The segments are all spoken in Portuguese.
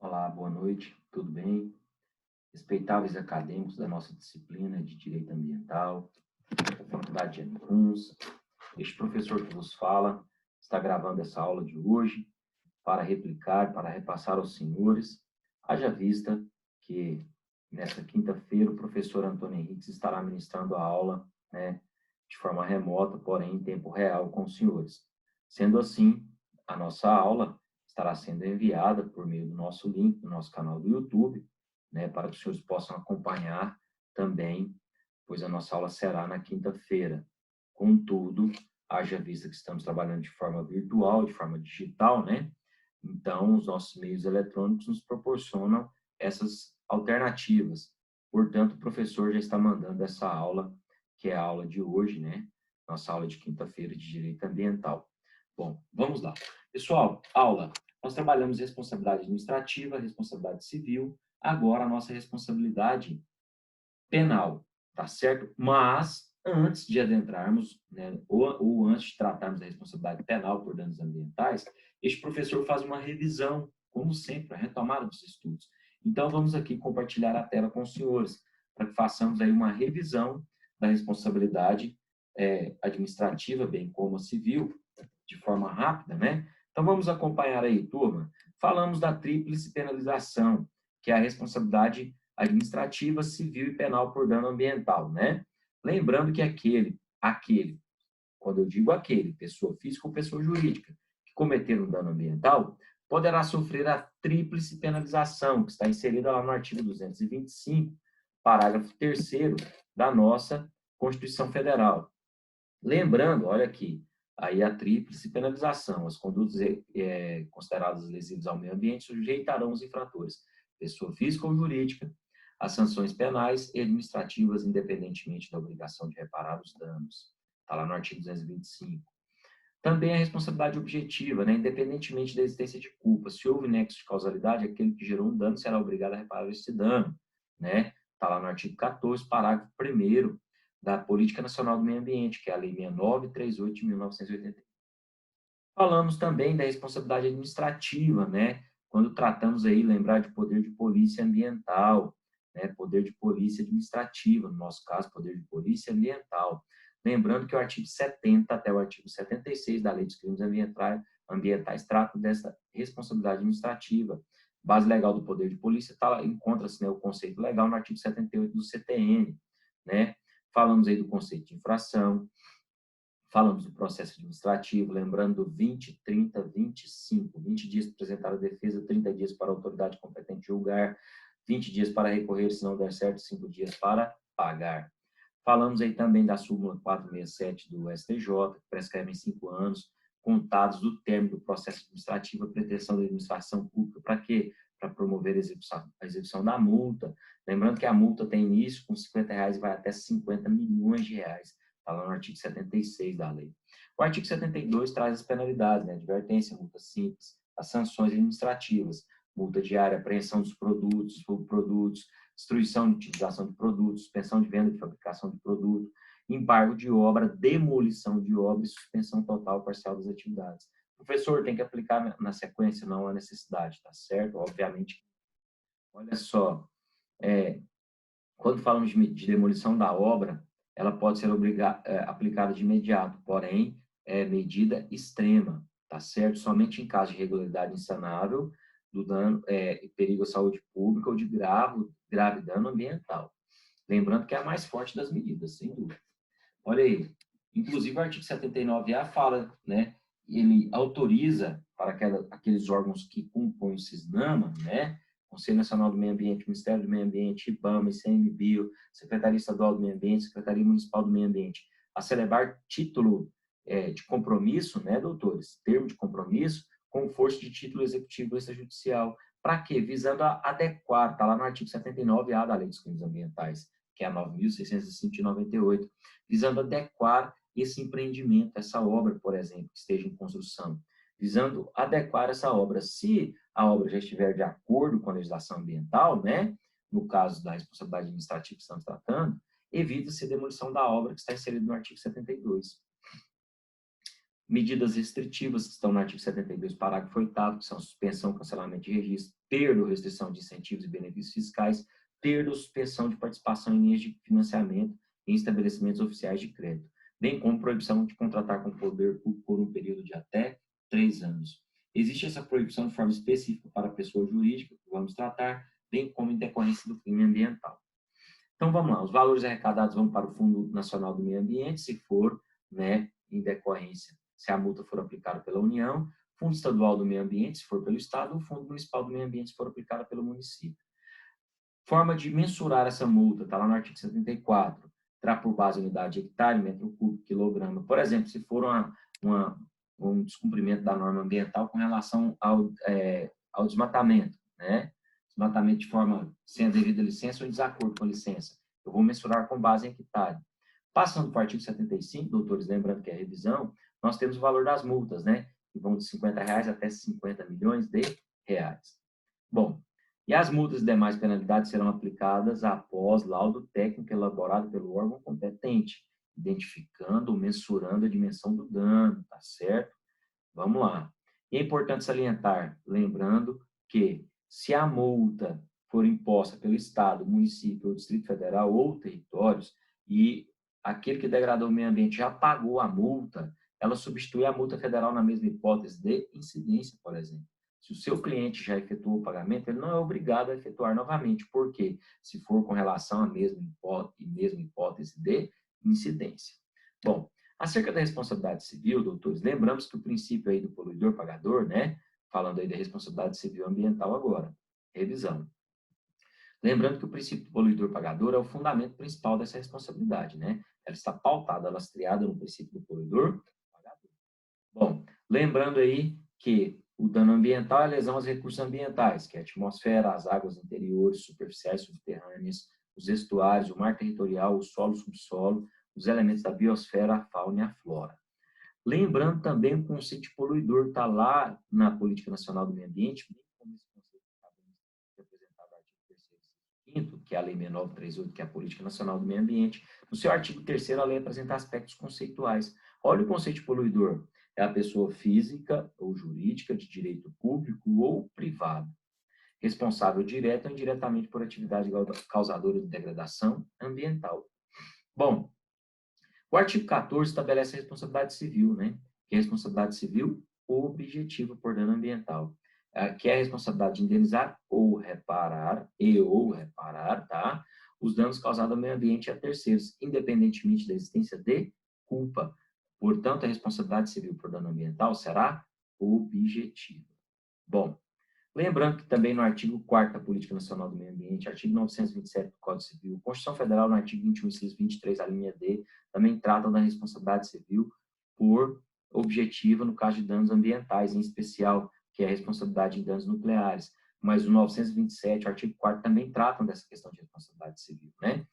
Olá, boa noite, tudo bem? Respeitáveis acadêmicos da nossa disciplina de Direito Ambiental, da Faculdade de Antunes, este professor que vos fala está gravando essa aula de hoje para replicar, para repassar aos senhores, haja vista que nesta quinta-feira o professor Antônio Henriques estará ministrando a aula, de forma remota, porém em tempo real com os senhores. Sendo assim, a nossa aula estará sendo enviada por meio do nosso link, do nosso canal do YouTube, para que os senhores possam acompanhar também, pois a nossa aula será na quinta-feira. Contudo, haja vista que estamos trabalhando de forma virtual, de forma digital, né? Então, os nossos meios eletrônicos nos proporcionam essas alternativas. Portanto, o professor já está mandando essa aula, que é a aula de hoje, né? Nossa aula de quinta-feira de Direito Ambiental. Bom, vamos lá. Pessoal, aula. Nós trabalhamos responsabilidade administrativa, responsabilidade civil, agora a nossa responsabilidade penal, tá certo? Mas, antes de adentrarmos, né, ou antes de tratarmos da responsabilidade penal por danos ambientais, este professor faz uma revisão, como sempre, a retomada dos estudos. Então, vamos aqui compartilhar a tela com os senhores, para que façamos aí uma revisão da responsabilidade administrativa, bem como a civil, de forma rápida, né? Então, vamos acompanhar aí, turma. Falamos da tríplice penalização, que é a responsabilidade administrativa, civil e penal por dano ambiental, né? Lembrando que aquele, quando eu digo aquele, pessoa física ou pessoa jurídica, que cometer um dano ambiental, poderá sofrer a tríplice penalização, que está inserida lá no artigo 225, parágrafo 3º da nossa Constituição Federal. Lembrando, olha aqui, aí a tríplice penalização, as condutas consideradas lesivas ao meio ambiente sujeitarão os infratores, pessoa física ou jurídica, às sanções penais e administrativas, independentemente da obrigação de reparar os danos. Está lá no artigo 225. Também a responsabilidade objetiva, né? Independentemente da existência de culpa. Se houve nexo de causalidade, aquele que gerou um dano será obrigado a reparar esse dano. Né? Está lá no artigo 14, parágrafo 1º da Política Nacional do Meio Ambiente, que é a Lei 6938 de 1980. Falamos também da responsabilidade administrativa, né? Quando tratamos aí, lembrar de poder de polícia ambiental, né? Poder de polícia administrativa, no nosso caso, poder de polícia ambiental. Lembrando que o artigo 70 até o artigo 76 da Lei dos Crimes Ambientais tratam dessa responsabilidade administrativa. Base legal do poder de polícia encontra-se, né, o conceito legal no artigo 78 do CTN, né? Falamos aí do conceito de infração, falamos do processo administrativo, lembrando 20, 30, 25. 20 dias para apresentar a defesa, 30 dias para a autoridade competente julgar, 20 dias para recorrer, se não der certo, 5 dias para pagar. Falamos aí também da súmula 467 do STJ, que prescreve em 5 anos, contados do término do processo administrativo, a pretensão da administração pública. Para quê? Para promover a execução da multa. Lembrando que a multa tem início com R$ 50 e vai até R$ 50 milhões. Está lá no artigo 76 da lei. O artigo 72 traz as penalidades, né? Advertência, multa simples, as sanções administrativas, multa diária, apreensão dos produtos, subprodutos, destruição de utilização de produtos, suspensão de venda de fabricação de produto, embargo de obra, demolição de obra e suspensão total ou parcial das atividades. Professor, tem que aplicar na sequência, não há necessidade, tá certo? Obviamente. Olha só, quando falamos de demolição da obra, ela pode ser aplicada de imediato, porém, é medida extrema, tá certo? Somente em caso de irregularidade insanável, do dano, perigo à saúde pública ou de grave dano ambiental. Lembrando que é a mais forte das medidas, sem dúvida. Olha aí, inclusive o artigo 79A fala, né, ele autoriza para aqueles órgãos que compõem o CISNAMA, né, Conselho Nacional do Meio Ambiente, Ministério do Meio Ambiente, IBAMA, ICMBio, Secretaria Estadual do Meio Ambiente, Secretaria Municipal do Meio Ambiente, a celebrar título de compromisso, né, doutores, termo de compromisso, com força de título executivo extrajudicial. Para quê? Visando a adequar, está lá no artigo 79A da Lei dos Crimes Ambientais, que é a 9.605 de 98, visando adequar esse empreendimento, essa obra, por exemplo, que esteja em construção, visando adequar essa obra. Se a obra já estiver de acordo com a legislação ambiental, né, no caso da responsabilidade administrativa que estamos tratando, evita-se a demolição da obra que está inserida no artigo 72. Medidas restritivas que estão no artigo 72, parágrafo 8º, que são suspensão, cancelamento de registro, perda ou restrição de incentivos e benefícios fiscais, perda ou suspensão de participação em linhas de financiamento em estabelecimentos oficiais de crédito, bem como proibição de contratar com o poder público por um período de até 3 anos. Existe essa proibição de forma específica para a pessoa jurídica, que vamos tratar, bem como em decorrência do crime ambiental. Então, vamos lá. Os valores arrecadados vão para o Fundo Nacional do Meio Ambiente, se for, né, em decorrência, se a multa for aplicada pela União, Fundo Estadual do Meio Ambiente, se for pelo Estado, ou Fundo Municipal do Meio Ambiente, se for aplicada pelo município. Forma de mensurar essa multa, está lá no artigo 74. Terá por base a unidade hectare, metro cúbico, quilograma. Por exemplo, se for um descumprimento da norma ambiental com relação ao desmatamento, né? Desmatamento de forma sem a devida licença ou em desacordo com a licença. Eu vou mensurar com base em hectare. Passando para o artigo 75, doutores, lembrando que é a revisão, nós temos o valor das multas, né? Que vão de R$50 até 50 milhões de reais. Bom, e as multas e demais penalidades serão aplicadas após laudo técnico elaborado pelo órgão competente, identificando ou mensurando a dimensão do dano, tá certo? Vamos lá. E é importante salientar, lembrando que se a multa for imposta pelo Estado, município, ou Distrito Federal ou territórios, e aquele que degradou o meio ambiente já pagou a multa, ela substitui a multa federal na mesma hipótese de incidência, por exemplo. Se o seu cliente já efetuou o pagamento, ele não é obrigado a efetuar novamente. Por quê? Se for com relação à mesma hipótese de incidência. Bom, acerca da responsabilidade civil, doutores, lembramos que o princípio aí do poluidor-pagador, né? Falando aí da responsabilidade civil ambiental agora. Revisão. Lembrando que o princípio do poluidor-pagador é o fundamento principal dessa responsabilidade, né? Ela está pautada, lastreada no princípio do poluidor-pagador. Bom, lembrando aí que o dano ambiental é a lesão aos recursos ambientais, que é a atmosfera, as águas interiores, superficiais, subterrâneas, os estuários, o mar territorial, o solo, o subsolo, os elementos da biosfera, a fauna e a flora. Lembrando também o conceito de poluidor está lá na Política Nacional do Meio Ambiente, bem como esse conceito que acabamos de apresentar no artigo 3º e 5º, que é a Lei 6938, que é a Política Nacional do Meio Ambiente. No seu artigo 3º, a lei apresenta aspectos conceituais. Olha o conceito de poluidor. É a pessoa física ou jurídica de direito público ou privado, responsável direta ou indiretamente por atividade causadora de degradação ambiental. Bom, o artigo 14 estabelece a responsabilidade civil, né? Que é a responsabilidade civil objetiva por dano ambiental, que é a responsabilidade de indenizar ou reparar, tá? Os danos causados ao meio ambiente e a terceiros, independentemente da existência de culpa. Portanto, a responsabilidade civil por dano ambiental será objetiva. Bom, lembrando que também no artigo 4º da Política Nacional do Meio Ambiente, artigo 927 do Código Civil, Constituição Federal, no artigo 21, inciso 23, a linha D, também tratam da responsabilidade civil por objetiva no caso de danos ambientais, em especial, que é a responsabilidade em danos nucleares. Mas o 927, o artigo 4º, também tratam dessa questão de responsabilidade civil, né?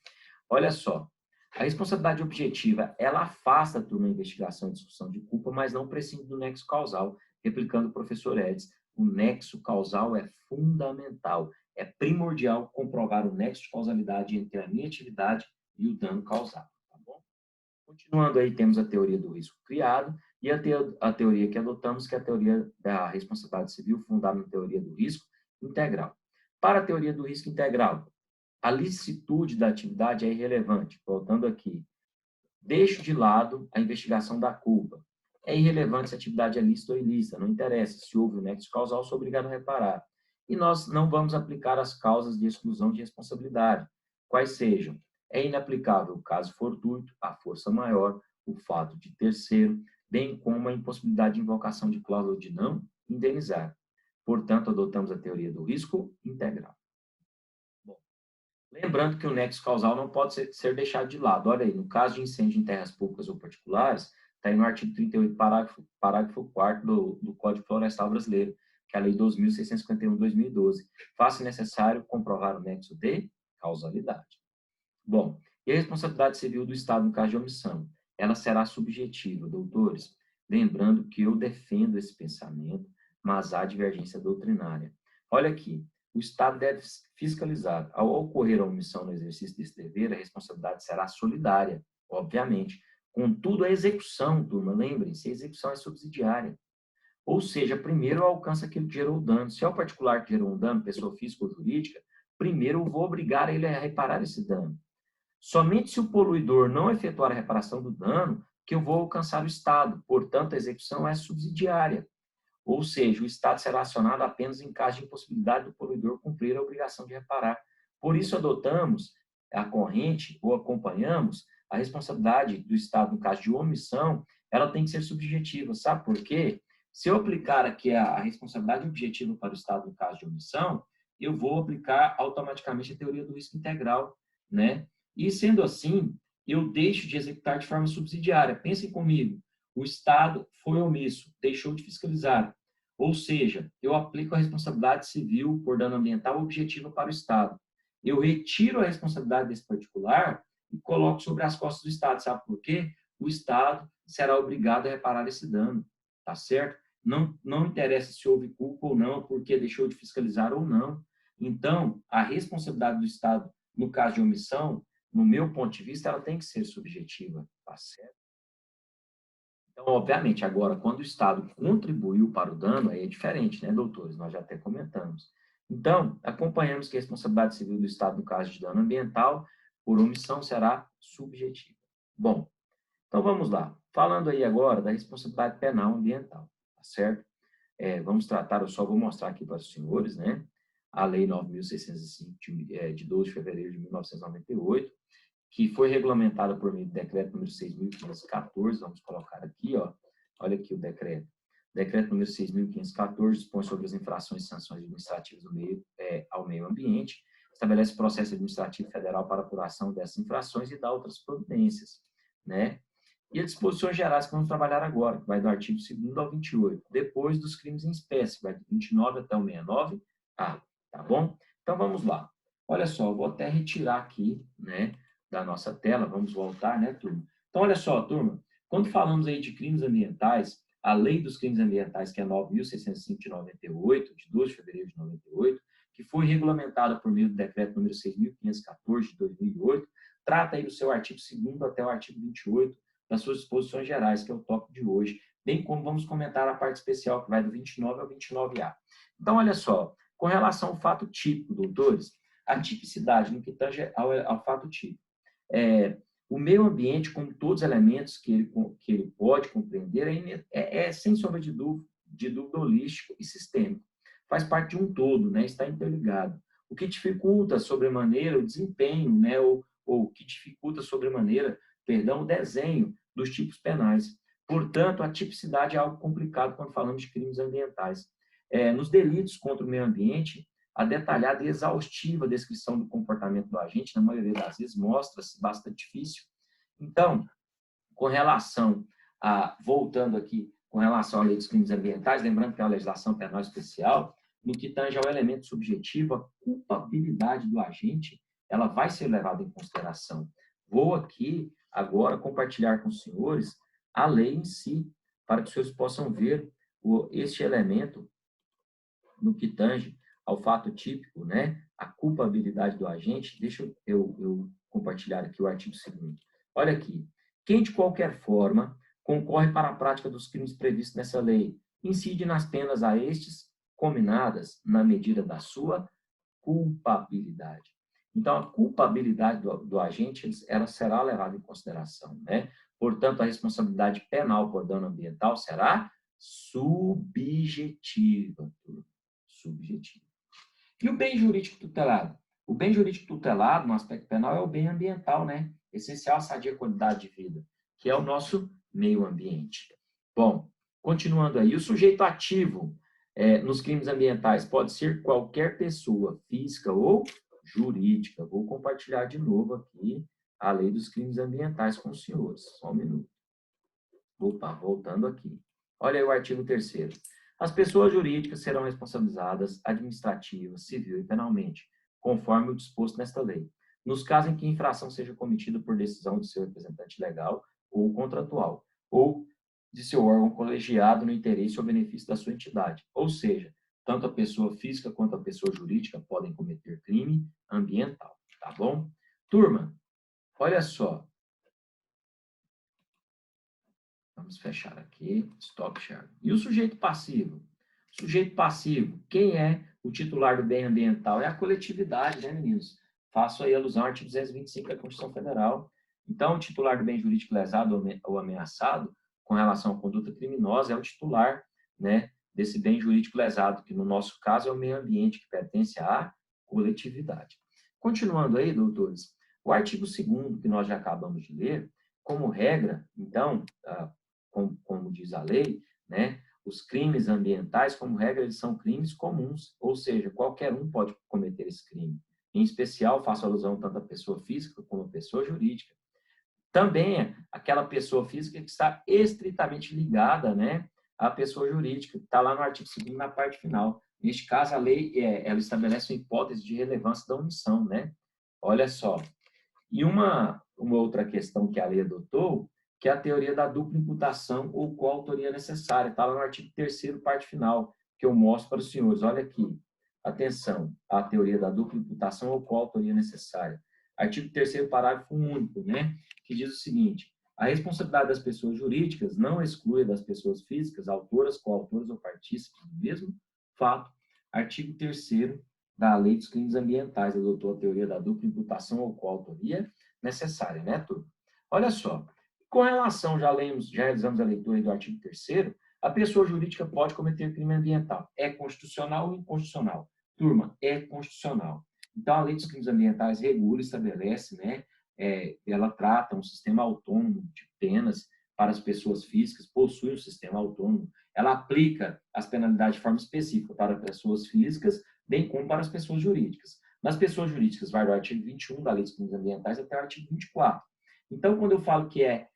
Olha só, a responsabilidade objetiva, ela afasta a turma investigação e discussão de culpa, mas não prescinde do nexo causal, replicando o professor Edson. O nexo causal é fundamental, é primordial comprovar o nexo de causalidade entre a minha atividade e o dano causado, tá bom? Continuando aí, temos a teoria do risco criado e a teoria que adotamos, que é a teoria da responsabilidade civil, fundada na teoria do risco integral. Para a teoria do risco integral, a licitude da atividade é irrelevante. Voltando aqui, deixo de lado a investigação da culpa. É irrelevante se a atividade é lícita ou ilícita, não interessa. Se houve o nexo causal, sou obrigado a reparar. E nós não vamos aplicar as causas de exclusão de responsabilidade, quais sejam. É inaplicável o caso fortuito, a força maior, o fato de terceiro, bem como a impossibilidade de invocação de cláusula de não indenizar. Portanto, adotamos a teoria do risco integral. Lembrando que o nexo causal não pode ser deixado de lado. Olha aí, no caso de incêndio em terras públicas ou particulares, está aí no artigo 38, parágrafo 4º do Código Florestal Brasileiro, que é a Lei 2.651/2012. Faça necessário comprovar o nexo de causalidade. Bom, e a responsabilidade civil do Estado no caso de omissão? Ela será subjetiva, doutores. Lembrando que eu defendo esse pensamento, mas há divergência doutrinária. Olha aqui, o Estado deve fiscalizar. Ao ocorrer a omissão no exercício desse dever, a responsabilidade será solidária, obviamente. Contudo, a execução, turma, lembrem-se, a execução é subsidiária. Ou seja, primeiro alcança aquele que gerou o dano. Se é o particular que gerou um dano, pessoa física ou jurídica, primeiro eu vou obrigar ele a reparar esse dano. Somente se o poluidor não efetuar a reparação do dano, que eu vou alcançar o Estado. Portanto, a execução é subsidiária. Ou seja, o Estado será acionado apenas em caso de impossibilidade do poluidor cumprir a obrigação de reparar. Por isso, adotamos a corrente ou acompanhamos a responsabilidade do Estado, no caso de omissão, ela tem que ser subjetiva. Sabe por quê? Se eu aplicar aqui a responsabilidade objetiva para o Estado, no caso de omissão, eu vou aplicar automaticamente a teoria do risco integral, né? E, sendo assim, eu deixo de executar de forma subsidiária. Pensem comigo, o Estado foi omisso, deixou de fiscalizar. Ou seja, eu aplico a responsabilidade civil por dano ambiental objetiva para o Estado. Eu retiro a responsabilidade desse particular e coloco sobre as costas do Estado. Sabe por quê? O Estado será obrigado a reparar esse dano, tá certo? Não interessa se houve culpa ou não, porque deixou de fiscalizar ou não. Então, a responsabilidade do Estado, no caso de omissão, no meu ponto de vista, ela tem que ser subjetiva, tá certo? Então, obviamente, agora, quando o Estado contribuiu para o dano, aí é diferente, né, doutores? Nós já até comentamos. Então, acompanhamos que a responsabilidade civil do Estado, no caso de dano ambiental, por omissão, será subjetiva. Bom, então vamos lá. Falando aí agora da responsabilidade penal ambiental, tá certo? Vamos tratar, eu só vou mostrar aqui para os senhores, né? A Lei 9.605, de 12 de fevereiro de 1998, que foi regulamentada por meio do decreto número 6.514, vamos colocar aqui, ó, olha aqui o decreto. Decreto número 6.514 dispõe sobre as infrações e sanções administrativas ao meio ambiente, estabelece processo administrativo federal para apuração dessas infrações e dá outras providências, né? E as disposições gerais que vamos trabalhar agora, que vai do artigo 2º ao 28, depois dos crimes em espécie, vai do 29 até o 69A, tá bom? Então, vamos lá. Olha só, eu vou até retirar aqui, né, da nossa tela, vamos voltar, né, turma? Então, olha só, turma, quando falamos aí de crimes ambientais, a Lei dos Crimes Ambientais, que é 9.605 de 98, de 12 de fevereiro de 98, que foi regulamentada por meio do decreto número 6.514 de 2008, trata aí do seu artigo 2º até o artigo 28 das suas disposições gerais, que é o tópico de hoje, bem como vamos comentar a parte especial, que vai do 29 ao 29A. Então, olha só, com relação ao fato típico, doutores, a tipicidade no que tange ao fato típico. O meio ambiente, como todos os elementos que ele pode compreender, sem sombra de dúvida, holístico e sistêmico. Faz parte de um todo, né? Está interligado. O que dificulta sobremaneira o desempenho, né? ou que dificulta sobremaneira, perdão, o desenho dos tipos penais. Portanto, a tipicidade é algo complicado quando falamos de crimes ambientais. Nos delitos contra o meio ambiente, a detalhada e exaustiva descrição do comportamento do agente, na maioria das vezes, mostra-se bastante difícil. Então, com relação voltando aqui, com relação à lei dos crimes ambientais, lembrando que é uma legislação penal especial, no que tange ao elemento subjetivo, a culpabilidade do agente, ela vai ser levada em consideração. Vou aqui, agora, compartilhar com os senhores a lei em si, para que os senhores possam ver este elemento no que tange ao fato típico, né, a culpabilidade do agente. Deixa eu compartilhar aqui o artigo 2º. Olha aqui. Quem, de qualquer forma, concorre para a prática dos crimes previstos nessa lei, incide nas penas a estes cominadas na medida da sua culpabilidade. Então, a culpabilidade do agente, ela será levada em consideração, né? Portanto, a responsabilidade penal por dano ambiental será subjetiva. Subjetiva. E o bem jurídico tutelado? O bem jurídico tutelado, no aspecto penal, é o bem ambiental, né? Essencial à sadia qualidade de vida, que é o nosso meio ambiente. Bom, continuando aí, o sujeito ativo nos crimes ambientais pode ser qualquer pessoa, física ou jurídica. Vou compartilhar de novo aqui a lei dos crimes ambientais com os senhores. Só um minuto. Opa, voltando aqui. Olha aí o artigo 3º. As pessoas jurídicas serão responsabilizadas administrativa, civil e penalmente, conforme o disposto nesta lei, nos casos em que a infração seja cometida por decisão de seu representante legal ou contratual, ou de seu órgão colegiado no interesse ou benefício da sua entidade. Ou seja, tanto a pessoa física quanto a pessoa jurídica podem cometer crime ambiental, tá bom? Turma, olha só. Vamos fechar aqui, stop share. E o sujeito passivo? O sujeito passivo, quem é o titular do bem ambiental? É a coletividade, né, meninos? Faço aí alusão ao artigo 225 da Constituição Federal. Então, o titular do bem jurídico lesado ou ameaçado com relação à conduta criminosa é o titular, né, desse bem jurídico lesado, que no nosso caso é o meio ambiente, que pertence à coletividade. Continuando aí, doutores, o artigo 2º, que nós já acabamos de ler, como regra, então, como diz a lei, né, os crimes ambientais, como regra, eles são crimes comuns, ou seja, qualquer um pode cometer esse crime. Em especial, faço alusão tanto à pessoa física como à pessoa jurídica. Também aquela pessoa física que está estritamente ligada, né, à pessoa jurídica, que está lá no artigo 2º, na parte final. Neste caso, a lei ela estabelece uma hipótese de relevância da omissão, né? Olha só. E uma outra questão que a lei adotou, que é a teoria da dupla imputação ou coautoria necessária. Está lá no artigo 3º, parte final, que eu mostro para os senhores. Olha aqui. Atenção, a teoria da dupla imputação ou coautoria necessária. Artigo 3º, parágrafo único, né? Que diz o seguinte: a responsabilidade das pessoas jurídicas não exclui das pessoas físicas, autoras, coautoras ou partícipes do mesmo fato. Artigo 3º da Lei dos Crimes Ambientais, adotou a teoria da dupla imputação ou coautoria necessária, né, turma? Olha só, com relação, já realizamos a leitura do artigo 3º, a pessoa jurídica pode cometer crime ambiental. É constitucional ou inconstitucional? Turma, é constitucional. Então, a Lei dos Crimes Ambientais regula, estabelece, né, ela trata um sistema autônomo de penas para as pessoas físicas, possui um sistema autônomo, ela aplica as penalidades de forma específica para pessoas físicas, bem como para as pessoas jurídicas. Nas pessoas jurídicas, vai do artigo 21 da Lei dos Crimes Ambientais até o artigo 24. Então, quando eu falo que é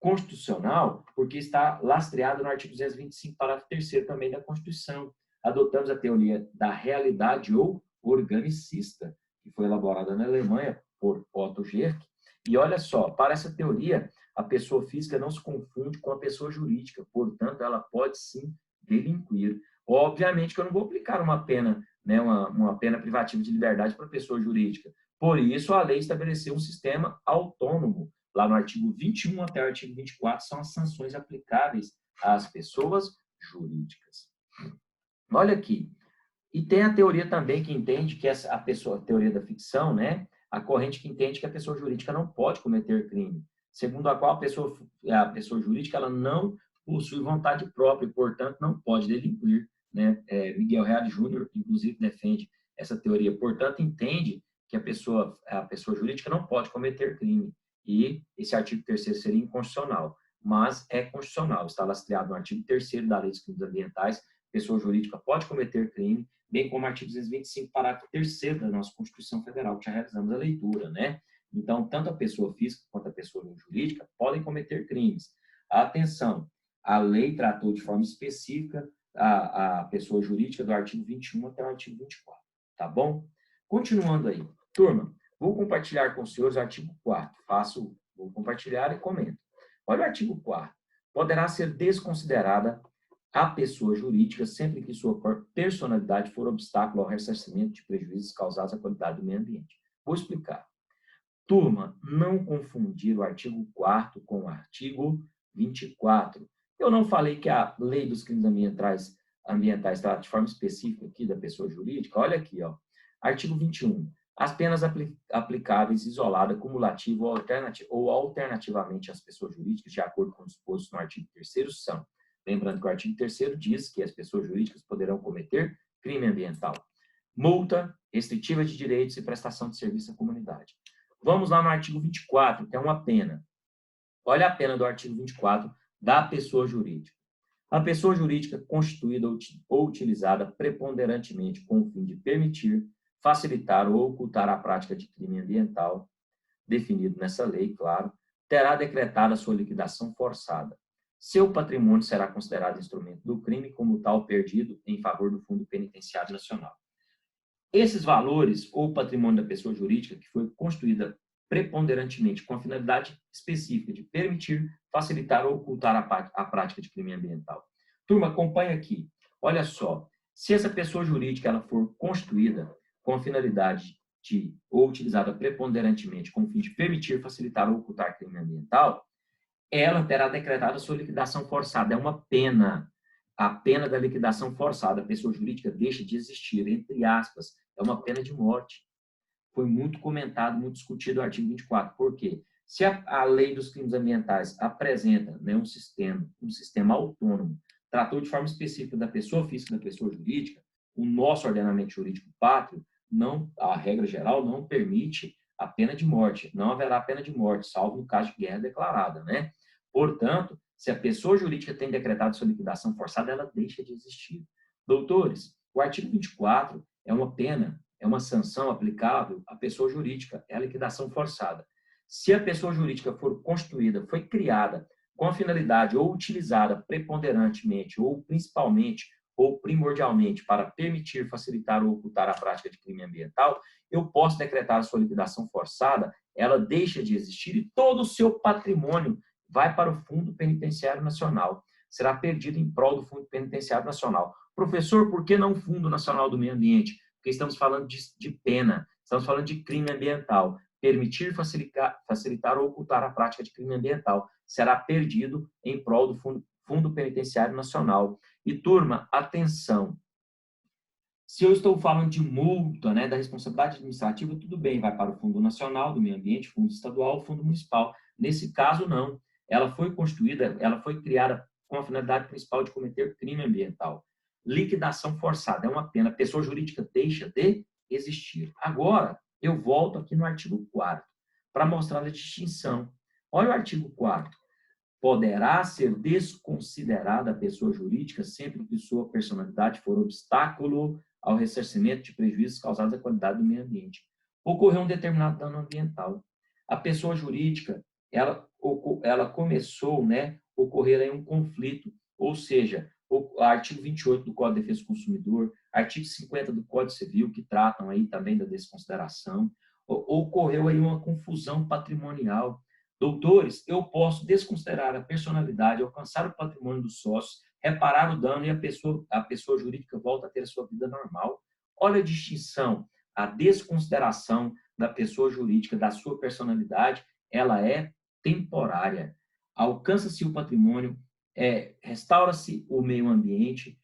constitucional, porque está lastreado no artigo 225, parágrafo 3º também da Constituição. Adotamos a teoria da realidade ou organicista, que foi elaborada na Alemanha por Otto Gerke. E olha só, para essa teoria, a pessoa física não se confunde com a pessoa jurídica, portanto, ela pode sim delinquir. Obviamente que eu não vou aplicar uma pena, né, uma pena privativa de liberdade para a pessoa jurídica. Por isso, a lei estabeleceu um sistema autônomo. Lá no artigo 21 até o artigo 24 são as sanções aplicáveis às pessoas jurídicas. Olha aqui. E tem a teoria também que entende que a teoria da ficção, né? A corrente que entende que a pessoa jurídica não pode cometer crime, segundo a qual a pessoa jurídica ela não possui vontade própria e, portanto, não pode delinquir, né? Miguel Reale Júnior, inclusive, defende essa teoria. Portanto, entende que a pessoa jurídica não pode cometer crime. E esse artigo 3º seria inconstitucional, mas é constitucional. Está lastreado no artigo 3º da Lei dos Crimes Ambientais. Pessoa jurídica pode cometer crime, bem como o artigo 225, parágrafo 3º da nossa Constituição Federal, que já realizamos a leitura, né? Então, tanto a pessoa física quanto a pessoa jurídica podem cometer crimes. Atenção, a lei tratou de forma específica a pessoa jurídica do artigo 21 até o artigo 24, tá bom? Continuando aí. Turma, vou compartilhar com os senhores o artigo 4º. Vou compartilhar e comento. Olha o artigo 4º. Poderá ser desconsiderada a pessoa jurídica sempre que sua personalidade for obstáculo ao ressarcimento de prejuízos causados à qualidade do meio ambiente. Vou explicar. Turma, não confundir o artigo 4º com o artigo 24. Eu não falei que a Lei dos Crimes Ambientais trata de forma específica aqui da pessoa jurídica? Olha aqui, ó. Artigo 21. As penas aplicáveis isolada, cumulativa ou alternativamente às pessoas jurídicas, de acordo com o disposto no artigo 3º, são. Lembrando que o artigo 3º diz que as pessoas jurídicas poderão cometer crime ambiental. Multa, restritiva de direitos e prestação de serviço à comunidade. Vamos lá no artigo 24, que é uma pena. Olha a pena do artigo 24 da pessoa jurídica. A pessoa jurídica constituída ou utilizada preponderantemente com o fim de permitir, facilitar ou ocultar a prática de crime ambiental, definido nessa lei, claro, terá decretada sua liquidação forçada. Seu patrimônio será considerado instrumento do crime como tal perdido em favor do Fundo Penitenciário Nacional. Esses valores ou patrimônio da pessoa jurídica que foi constituída preponderantemente com a finalidade específica de permitir, facilitar ou ocultar a prática de crime ambiental. Turma, acompanha aqui. Olha só, se essa pessoa jurídica ela for constituída com a finalidade ou utilizada preponderantemente com o fim de permitir, facilitar ou ocultar crime ambiental, ela terá decretado a sua liquidação forçada. É uma pena. A pena da liquidação forçada. A pessoa jurídica deixa de existir, entre aspas. É uma pena de morte. Foi muito comentado, muito discutido o artigo 24. Por quê? Se a lei dos crimes ambientais apresenta, né, um sistema autônomo, tratou de forma específica da pessoa física e da pessoa jurídica, o nosso ordenamento jurídico pátrio, não, a regra geral, não permite a pena de morte. Não haverá pena de morte, salvo no caso de guerra declarada, né? Portanto, se a pessoa jurídica tem decretado sua liquidação forçada, ela deixa de existir. Doutores, o artigo 24 é uma pena, é uma sanção aplicável à pessoa jurídica, é a liquidação forçada. Se a pessoa jurídica for constituída, foi criada com a finalidade ou utilizada preponderantemente ou principalmente ou primordialmente para permitir, facilitar ou ocultar a prática de crime ambiental, eu posso decretar a sua liquidação forçada, ela deixa de existir e todo o seu patrimônio vai para o Fundo Penitenciário Nacional. Será perdido em prol do Fundo Penitenciário Nacional. Professor, por que não Fundo Nacional do Meio Ambiente? Porque estamos falando de pena, estamos falando de crime ambiental. Permitir, facilitar ou ocultar a prática de crime ambiental será perdido em prol do Fundo Penitenciário Nacional. E, turma, atenção. Se eu estou falando de multa, né, da responsabilidade administrativa, tudo bem, vai para o Fundo Nacional do Meio Ambiente, Fundo Estadual, Fundo Municipal. Nesse caso, não. Ela foi constituída, ela foi criada com a finalidade principal de cometer crime ambiental. Liquidação forçada é uma pena. A pessoa jurídica deixa de existir. Agora, eu volto aqui no artigo 4º para mostrar a distinção. Olha o artigo 4º. Poderá ser desconsiderada a pessoa jurídica sempre que sua personalidade for obstáculo ao ressarcimento de prejuízos causados à qualidade do meio ambiente. Ocorreu um determinado dano ambiental. A pessoa jurídica, ela começou, né, ocorrer aí um conflito, ou seja, o artigo 28 do Código de Defesa do Consumidor, artigo 50 do Código Civil, que tratam aí também da desconsideração, ocorreu aí uma confusão patrimonial. Doutores, eu posso desconsiderar a personalidade, alcançar o patrimônio dos sócios, reparar o dano e a pessoa jurídica volta a ter a sua vida normal. Olha a distinção, a desconsideração da pessoa jurídica, da sua personalidade, ela é temporária. Alcança-se o patrimônio, restaura-se o meio ambiente,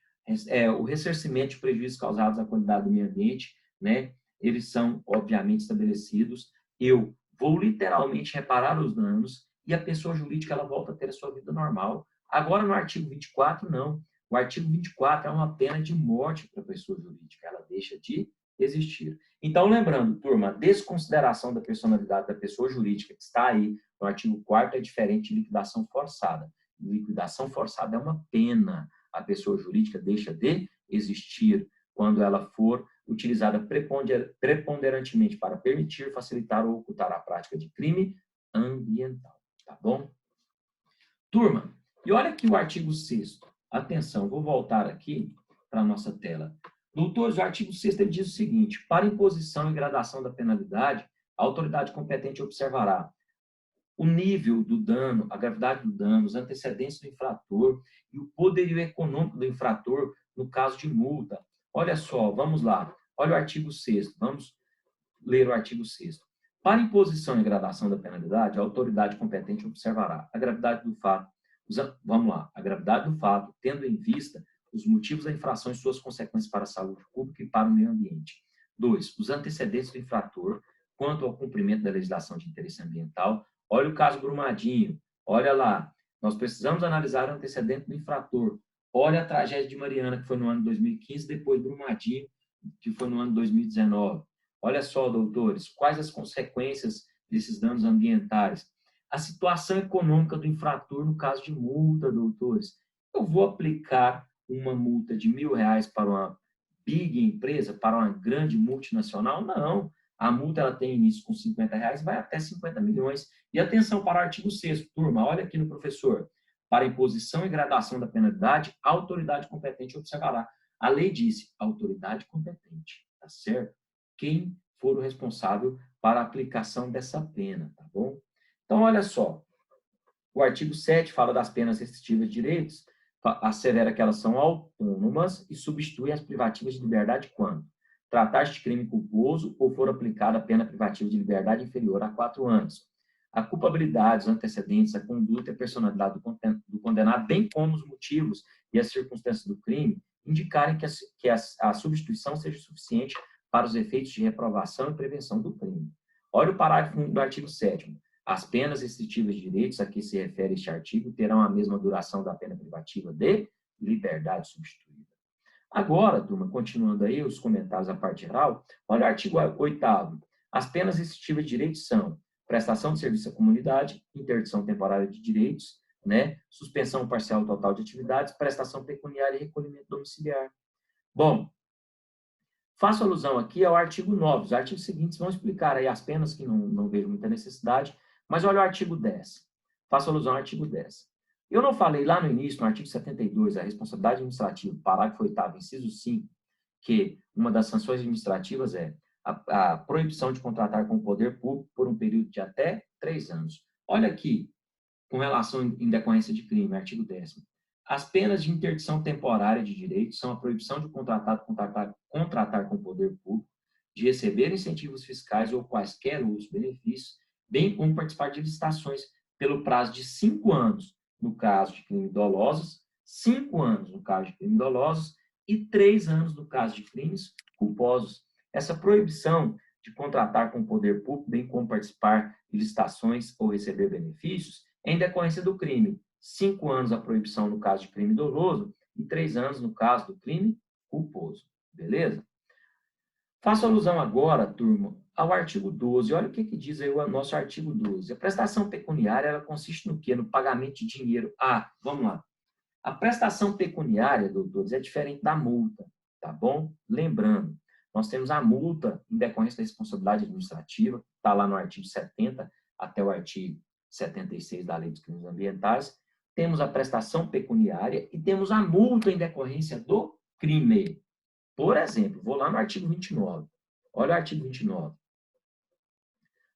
o ressarcimento de prejuízos causados à qualidade do meio ambiente, né? Eles são, obviamente, estabelecidos. Eu vou literalmente reparar os danos e a pessoa jurídica ela volta a ter a sua vida normal. Agora, no artigo 24, não. O artigo 24 é uma pena de morte para a pessoa jurídica, ela deixa de existir. Então, lembrando, turma, a desconsideração da personalidade da pessoa jurídica que está aí no artigo 4º é diferente de liquidação forçada. Liquidação forçada é uma pena. A pessoa jurídica deixa de existir quando ela for utilizada preponderantemente para permitir, facilitar ou ocultar a prática de crime ambiental. Tá bom? Turma, e olha aqui o artigo 6º. Atenção, vou voltar aqui para a nossa tela. Doutores, o artigo 6º ele diz o seguinte: para imposição e gradação da penalidade, a autoridade competente observará o nível do dano, a gravidade do dano, os antecedentes do infrator e o poderio econômico do infrator no caso de multa. Olha só, vamos lá. Olha o artigo 6º. Vamos ler o artigo 6º. Para imposição e gradação da penalidade, a autoridade competente observará a gravidade do fato. Vamos lá. A gravidade do fato, tendo em vista os motivos da infração e suas consequências para a saúde pública e para o meio ambiente. 2. Os antecedentes do infrator quanto ao cumprimento da legislação de interesse ambiental. Olha o caso Brumadinho. Olha lá. Nós precisamos analisar o antecedente do infrator. Olha a tragédia de Mariana, que foi no ano 2015, depois Brumadinho, que foi no ano 2019. Olha só, doutores, quais as consequências desses danos ambientais? A situação econômica do infrator no caso de multa, doutores. Eu vou aplicar uma multa de R$ 1.000 para uma big empresa, para uma grande multinacional? Não. A multa ela tem início com R$ 50, vai até 50 milhões. E atenção para o artigo 6º, turma, olha aqui no professor. Para imposição e gradação da penalidade, a autoridade competente observará. A lei disse, autoridade competente, tá certo? Quem for o responsável para a aplicação dessa pena, tá bom? Então, olha só, o artigo 7 fala das penas restritivas de direitos, assevera que elas são autônomas e substitui as privativas de liberdade quando tratar-se de crime culposo ou for aplicada a pena privativa de liberdade inferior a 4 anos. a culpabilidade, os antecedentes, a conduta e a personalidade do condenado, bem como os motivos e as circunstâncias do crime, indicarem que a substituição seja suficiente para os efeitos de reprovação e prevenção do crime. Olha o parágrafo do artigo 7º. As penas restritivas de direitos a que se refere este artigo terão a mesma duração da pena privativa de liberdade substituída. Agora, turma, continuando aí os comentários à parte geral, olha o artigo 8º. As penas restritivas de direitos são prestação de serviço à comunidade, interdição temporária de direitos, suspensão parcial ou total de atividades, prestação pecuniária e recolhimento domiciliar. Bom, faço alusão aqui ao artigo 9. Os artigos seguintes vão explicar aí as penas que não vejo muita necessidade, mas olha o artigo 10. Faço alusão ao artigo 10. Eu não falei lá no início, no artigo 72, a responsabilidade administrativa, parágrafo 8º, inciso 5, que uma das sanções administrativas é a proibição de contratar com o poder público por um período de até 3 anos. Olha aqui, com relação em decorrência de crime, artigo 10º. As penas de interdição temporária de direitos são a proibição de contratar com o poder público, de receber incentivos fiscais ou quaisquer outros benefícios, bem como participar de licitações pelo prazo de 5 anos, no caso de crimes dolosos, 5 anos no caso de crimes dolosos e 3 anos no caso de crimes culposos. Essa proibição de contratar com o poder público, bem como participar de licitações ou receber benefícios, é em decorrência do crime. 5 anos a proibição no caso de crime doloso e 3 anos no caso do crime culposo. Beleza? Faço alusão agora, turma, ao artigo 12. Olha o que diz aí o nosso artigo 12. A prestação pecuniária, ela consiste no quê? No pagamento de dinheiro. Vamos lá. A prestação pecuniária, doutores, é diferente da multa, tá bom? Lembrando, nós temos a multa em decorrência da responsabilidade administrativa, está lá no artigo 70 até o artigo 76 da Lei dos Crimes Ambientais. Temos a prestação pecuniária e temos a multa em decorrência do crime. Por exemplo, vou lá no artigo 29. Olha o artigo 29.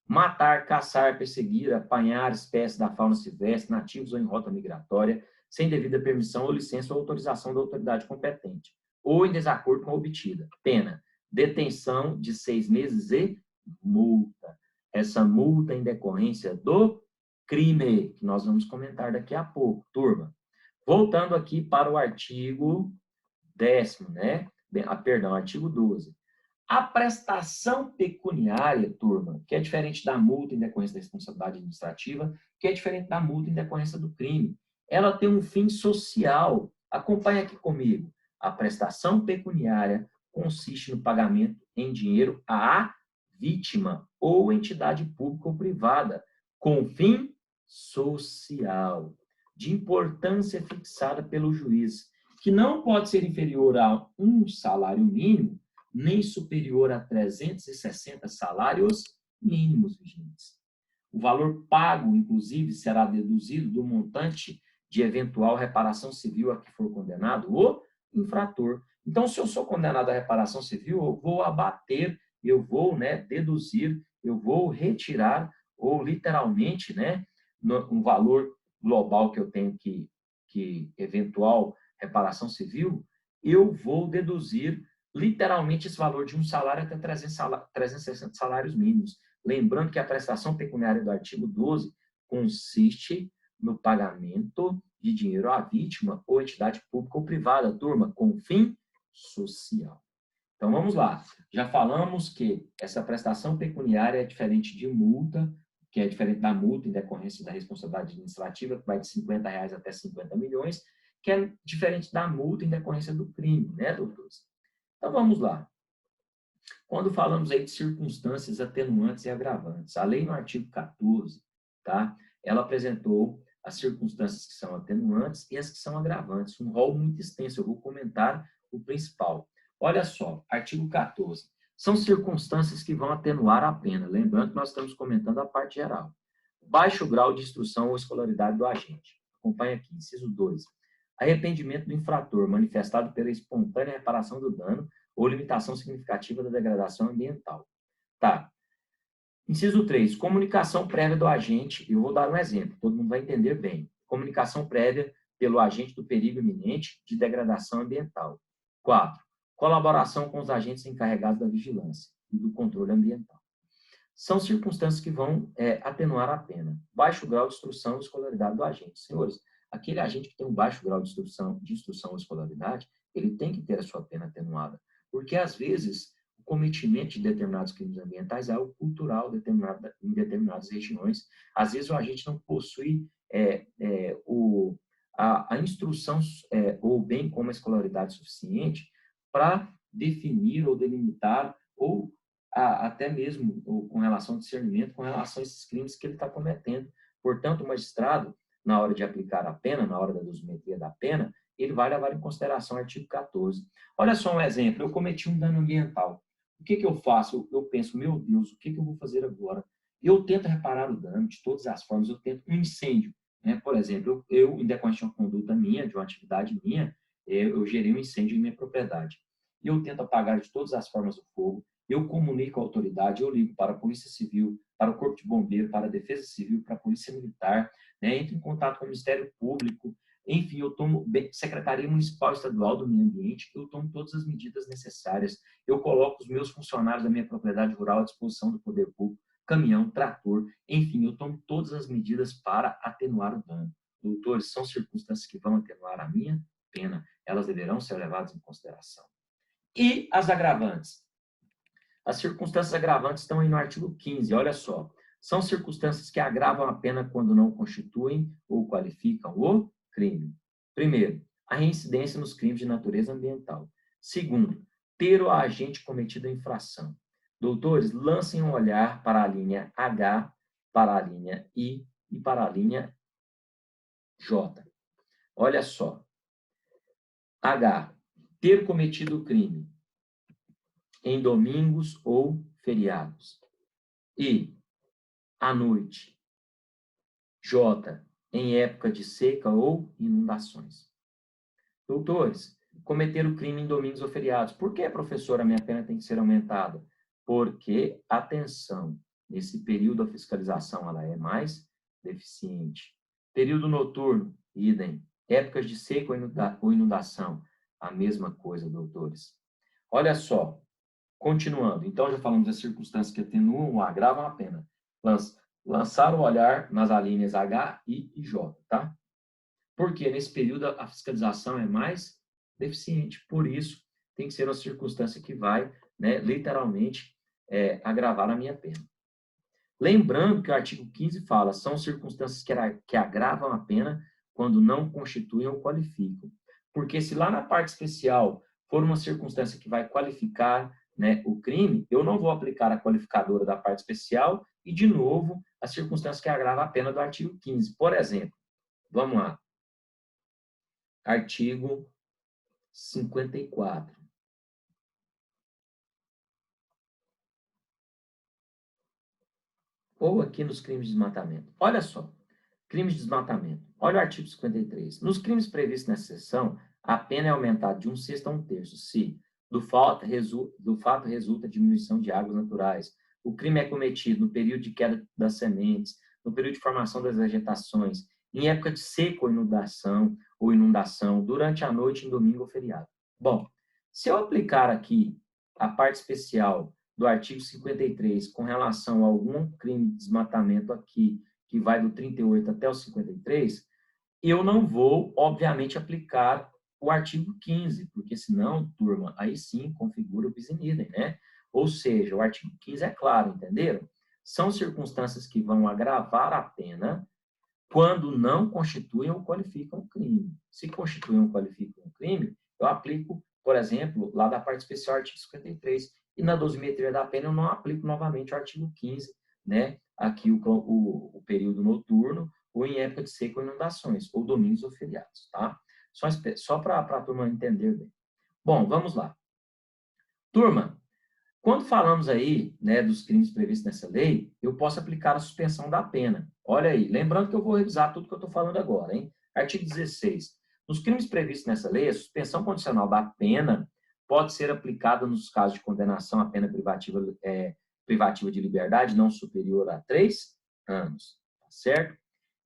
Matar, caçar, perseguir, apanhar espécies da fauna silvestre, nativos ou em rota migratória, sem devida permissão ou licença ou autorização da autoridade competente, ou em desacordo com a obtida. Pena: detenção de 6 meses e multa. Essa multa em decorrência do crime, que nós vamos comentar daqui a pouco, turma. Voltando aqui para o artigo 10º, artigo 12. A prestação pecuniária, turma, que é diferente da multa em decorrência da responsabilidade administrativa, que é diferente da multa em decorrência do crime, ela tem um fim social. Acompanhe aqui comigo. A prestação pecuniária consiste no pagamento em dinheiro à vítima ou entidade pública ou privada, com fim social, de importância fixada pelo juiz, que não pode ser inferior a um salário mínimo, nem superior a 360 salários mínimos vigentes. O valor pago, inclusive, será deduzido do montante de eventual reparação civil a que for condenado o infrator. Então, se eu sou condenado à reparação civil, eu vou abater, eu vou deduzir, eu vou retirar, ou literalmente, um valor global que eu tenho que eventual reparação civil, eu vou deduzir literalmente esse valor de um salário até 360 salários mínimos. Lembrando que a prestação pecuniária do artigo 12 consiste no pagamento de dinheiro à vítima ou entidade pública ou privada, turma, com fim social. Então, vamos lá. Já falamos que essa prestação pecuniária é diferente de multa, que é diferente da multa em decorrência da responsabilidade administrativa, que vai de R$50 até 50 milhões, que é diferente da multa em decorrência do crime, doutores? Então, vamos lá. Quando falamos aí de circunstâncias atenuantes e agravantes, a lei no artigo 14, ela apresentou as circunstâncias que são atenuantes e as que são agravantes, um rol muito extenso. Eu vou comentar o principal. Olha só, artigo 14. São circunstâncias que vão atenuar a pena. Lembrando que nós estamos comentando a parte geral. Baixo grau de instrução ou escolaridade do agente. Acompanhe aqui, inciso 2. Arrependimento do infrator, manifestado pela espontânea reparação do dano ou limitação significativa da degradação ambiental. Inciso 3. Comunicação prévia do agente. Eu vou dar um exemplo, todo mundo vai entender bem. Comunicação prévia pelo agente do perigo iminente de degradação ambiental. 4. Colaboração com os agentes encarregados da vigilância e do controle ambiental. são circunstâncias que vão atenuar a pena. Baixo grau de instrução e escolaridade do agente. Senhores, aquele agente que tem um baixo grau de instrução ou escolaridade, ele tem que ter a sua pena atenuada. Porque, às vezes, o cometimento de determinados crimes ambientais é algo cultural em determinadas regiões. Às vezes, o agente não possui a instrução ou bem como a escolaridade suficiente para definir ou delimitar ou até mesmo com relação ao discernimento, com relação a esses crimes que ele está cometendo. Portanto, o magistrado, na hora de aplicar a pena, na hora da dosimetria da pena, ele vai levar em consideração o artigo 14. Olha só um exemplo, eu cometi um dano ambiental. O que eu faço? Eu penso, meu Deus, o que eu vou fazer agora? Eu tento reparar o dano de todas as formas, eu tento um incêndio. Né? Por exemplo, eu em decorrência de uma conduta minha, de uma atividade minha, eu gerei um incêndio em minha propriedade. E eu tento apagar de todas as formas o fogo, eu comunico à autoridade, eu ligo para a Polícia Civil, para o Corpo de Bombeiro, para a Defesa Civil, para a Polícia Militar, né? Entro em contato com o Ministério Público, enfim, eu tomo Secretaria Municipal Estadual do Meio Ambiente, eu tomo todas as medidas necessárias, eu coloco os meus funcionários da minha propriedade rural à disposição do poder público, caminhão, trator, enfim, eu tomo todas as medidas para atenuar o dano. Doutores, são circunstâncias que vão atenuar a minha pena, elas deverão ser levadas em consideração. E as agravantes? As circunstâncias agravantes estão aí no artigo 15, olha só. São circunstâncias que agravam a pena quando não constituem ou qualificam o crime. Primeiro, a reincidência nos crimes de natureza ambiental. Segundo, ter o agente cometido a infração. Doutores, lancem um olhar para a linha H, para a linha I e para a linha J. Olha só. H, ter cometido o crime em domingos ou feriados. E, à noite. J, em época de seca ou inundações. Doutores, cometer o crime em domingos ou feriados. Por que, professora, a minha pena tem que ser aumentada? Porque, atenção, nesse período a fiscalização ela é mais deficiente. Período noturno, idem. Épocas de seca ou inundação, a mesma coisa, doutores. Olha só, continuando. Então, já falamos das circunstâncias que atenuam ou agravam a pena. Lançar o olhar nas alíneas H, I e J, tá? Porque nesse período a fiscalização é mais deficiente. Por isso, tem que ser uma circunstância que vai, né, literalmente, agravar a minha pena. Lembrando que o artigo 15 fala, são circunstâncias que agravam a pena quando não constituem ou qualificam. Porque se lá na parte especial for uma circunstância que vai qualificar, né, o crime, eu não vou aplicar a qualificadora da parte especial e, de novo, a circunstância que agrava a pena do artigo 15. Por exemplo, vamos lá. Artigo 54. Ou aqui nos crimes de desmatamento. Olha só, crimes de desmatamento. Olha o artigo 53. Nos crimes previstos nessa seção, a pena é aumentada de 1/6 a 1/3, se do fato resulta diminuição de águas naturais, o crime é cometido no período de queda das sementes, no período de formação das vegetações, em época de seca ou inundação, durante a noite, em domingo ou feriado. Bom, se eu aplicar aqui a parte especial do artigo 53 com relação a algum crime de desmatamento aqui, que vai do 38 até o 53, eu não vou, obviamente, aplicar o artigo 15, porque senão, turma, aí sim configura o bis in idem, né? Ou seja, o artigo 15 é claro, entenderam? São circunstâncias que vão agravar a pena quando não constituem ou qualificam o crime. Se constituem ou qualificam o crime, eu aplico, por exemplo, lá da parte especial, artigo 53, e na dosimetria da pena eu não aplico novamente o artigo 15, né? Aqui o período noturno, ou em época de seca ou inundações, ou domingos ou feriados, tá? Só para a turma entender bem. Bom, vamos lá. Turma, quando falamos aí, né, dos crimes previstos nessa lei, eu posso aplicar a suspensão da pena. Olha aí, lembrando que eu vou revisar tudo que eu estou falando agora, hein? Artigo 16. Nos crimes previstos nessa lei, a suspensão condicional da pena pode ser aplicada nos casos de condenação à pena privativa de liberdade não superior a 3 anos, tá certo?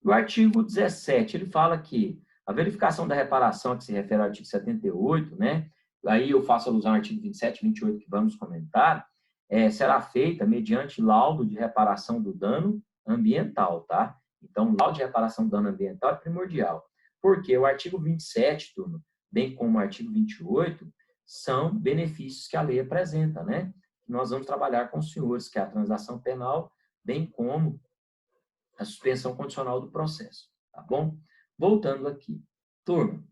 O artigo 17, ele fala que a verificação da reparação a que se refere ao artigo 78, né? Aí eu faço alusão ao artigo 27 e 28 que vamos comentar, será feita mediante laudo de reparação do dano ambiental, tá? Então, o laudo de reparação do dano ambiental é primordial. Porque o artigo 27, turma, bem como o artigo 28, são benefícios que a lei apresenta, né? Nós vamos trabalhar com os senhores, que é a transação penal, bem como a suspensão condicional do processo, tá bom? Voltando aqui. Turma,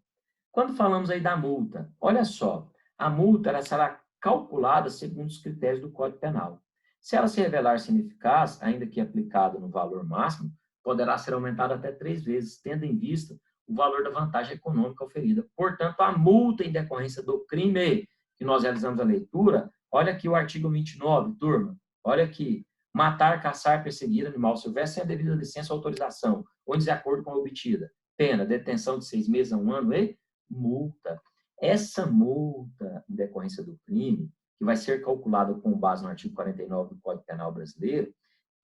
quando falamos aí da multa, olha só, a multa ela será calculada segundo os critérios do Código Penal. Se ela se revelar-se ineficaz, ainda que aplicada no valor máximo, poderá ser aumentada até 3 vezes, tendo em vista o valor da vantagem econômica oferida. Portanto, a multa em decorrência do crime que nós realizamos a leitura, olha aqui o artigo 29, turma, olha aqui, matar, caçar, perseguir animal silvestre sem a devida licença ou autorização, ou em desacordo com a obtida. Pena, detenção de 6 meses a 1 ano e multa. Essa multa em decorrência do crime, que vai ser calculada com base no artigo 49 do Código Penal brasileiro,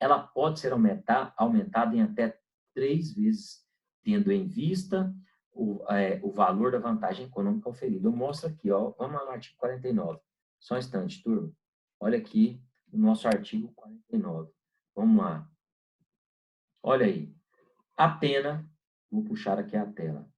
ela pode ser aumentada em até 3 vezes, tendo em vista o valor da vantagem econômica oferida. Eu mostro aqui, ó, vamos lá no artigo 49. Só um instante, turma. Olha aqui o nosso artigo 49. Vamos lá. Olha aí. A pena, vou puxar aqui a tela,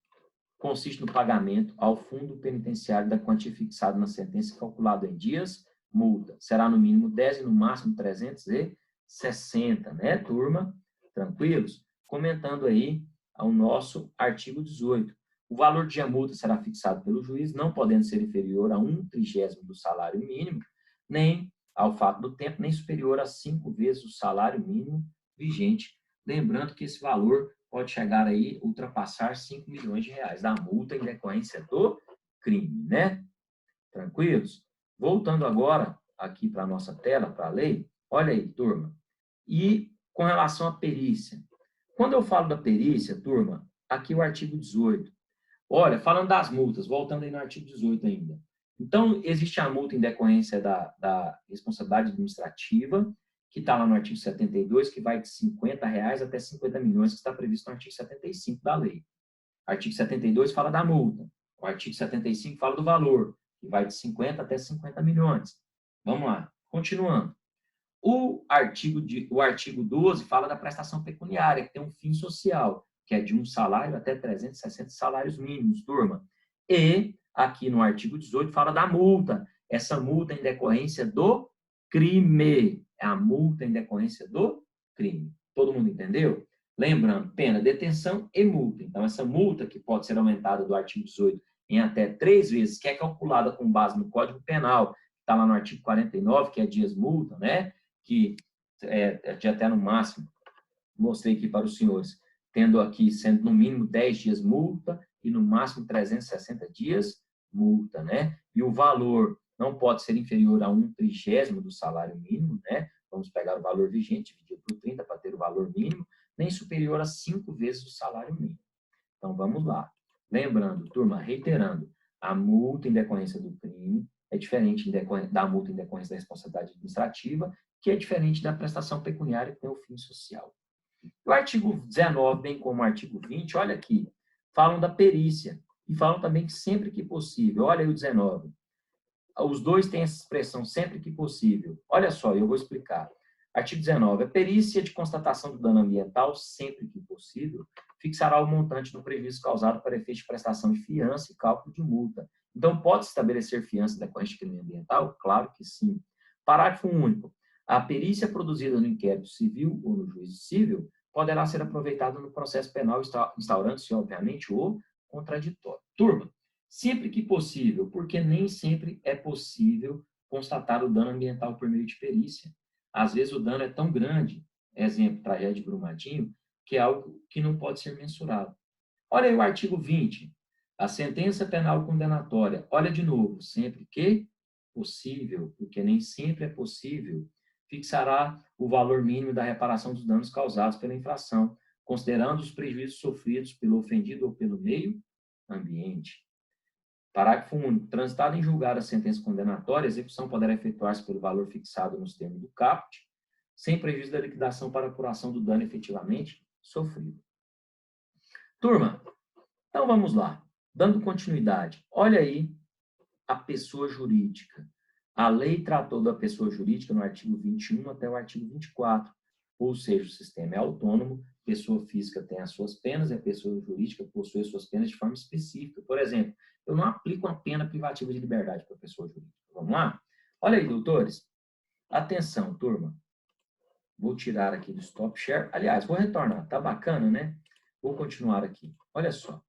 consiste no pagamento ao fundo penitenciário da quantia fixada na sentença, calculado em dias, multa. Será no mínimo 10 e no máximo 360, né, turma? Tranquilos? Comentando aí ao nosso artigo 18. O valor de multa será fixado pelo juiz, não podendo ser inferior a 1/30 do salário mínimo, nem ao fato do tempo, nem superior a 5 vezes o salário mínimo vigente. Lembrando que esse valor pode chegar aí, ultrapassar 5 milhões de reais da multa em decorrência do crime, né? Tranquilos? Voltando agora aqui para a nossa tela, para a lei, olha aí, turma. E com relação à perícia. Quando eu falo da perícia, turma, aqui o artigo 18. Olha, falando das multas, voltando aí no artigo 18 ainda. Então, existe a multa em decorrência da responsabilidade administrativa, que está lá no artigo 72, que vai de R$50 até 50 milhões, que está previsto no artigo 75 da lei. O artigo 72 fala da multa. O artigo 75 fala do valor, que vai de 50 até 50 milhões. Vamos lá, continuando. O artigo 12 fala da prestação pecuniária, que tem um fim social, que é de 1 salário até 360 salários mínimos, turma. E, aqui no artigo 18, fala da multa. Essa multa em decorrência do crime. É a multa em decorrência do crime. Todo mundo entendeu? Lembrando, pena, detenção e multa. Então, essa multa, que pode ser aumentada do artigo 18 em até 3 vezes, que é calculada com base no Código Penal, que está lá no artigo 49, que é dias multa, né? Que de até no máximo, mostrei aqui para os senhores, tendo aqui sendo no mínimo 10 dias multa e no máximo 360 dias multa, né? E o valor não pode ser inferior a 1/30 do salário mínimo, né? Vamos pegar o valor vigente, dividir por 30 para ter o valor mínimo, nem superior a 5 vezes o salário mínimo. Então, vamos lá. Lembrando, turma, reiterando, a multa em decorrência do crime é diferente da multa em decorrência da responsabilidade administrativa, que é diferente da prestação pecuniária, que tem o fim social. O artigo 19, bem como o artigo 20, olha aqui, falam da perícia e falam também que sempre que possível. Olha aí o 19. Os dois têm essa expressão, sempre que possível. Olha só, eu vou explicar. Artigo 19. A perícia de constatação do dano ambiental, sempre que possível, fixará o montante do prejuízo causado para efeito de prestação de fiança e cálculo de multa. Então, pode estabelecer fiança decorrente de crime ambiental? Claro que sim. Parágrafo único. A perícia produzida no inquérito civil ou no juízo civil poderá ser aproveitada no processo penal, instaurando-se, obviamente, o contraditório. Turma, sempre que possível, porque nem sempre é possível constatar o dano ambiental por meio de perícia. Às vezes o dano é tão grande, exemplo, tragédia de Brumadinho, que é algo que não pode ser mensurado. Olha aí o artigo 20. A sentença penal condenatória, olha de novo, sempre que possível, porque nem sempre é possível, fixará o valor mínimo da reparação dos danos causados pela infração, considerando os prejuízos sofridos pelo ofendido ou pelo meio ambiente. Parágrafo único. Transitada em julgado a sentença condenatória, a execução poderá efetuar-se pelo valor fixado nos termos do caput, sem prejuízo da liquidação para apuração do dano efetivamente sofrido. Turma, então vamos lá. Dando continuidade, olha aí a pessoa jurídica. A lei tratou da pessoa jurídica no artigo 21 até o artigo 24, ou seja, o sistema é autônomo, pessoa física tem as suas penas e a pessoa jurídica possui as suas penas de forma específica. Por exemplo, eu não aplico uma pena privativa de liberdade para a pessoa jurídica. Vamos lá? Olha aí, doutores. Atenção, turma. Vou tirar aqui do stop share. Aliás, vou retornar. Tá bacana, né? Vou continuar aqui. Olha só.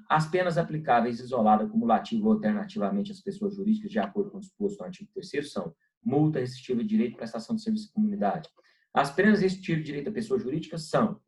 As penas aplicáveis isoladas, cumulativa ou alternativamente às pessoas jurídicas, de acordo com o disposto no artigo 3º, são multa restritiva de direito, prestação de serviço à comunidade. As penas restritivas de direito à pessoa jurídica são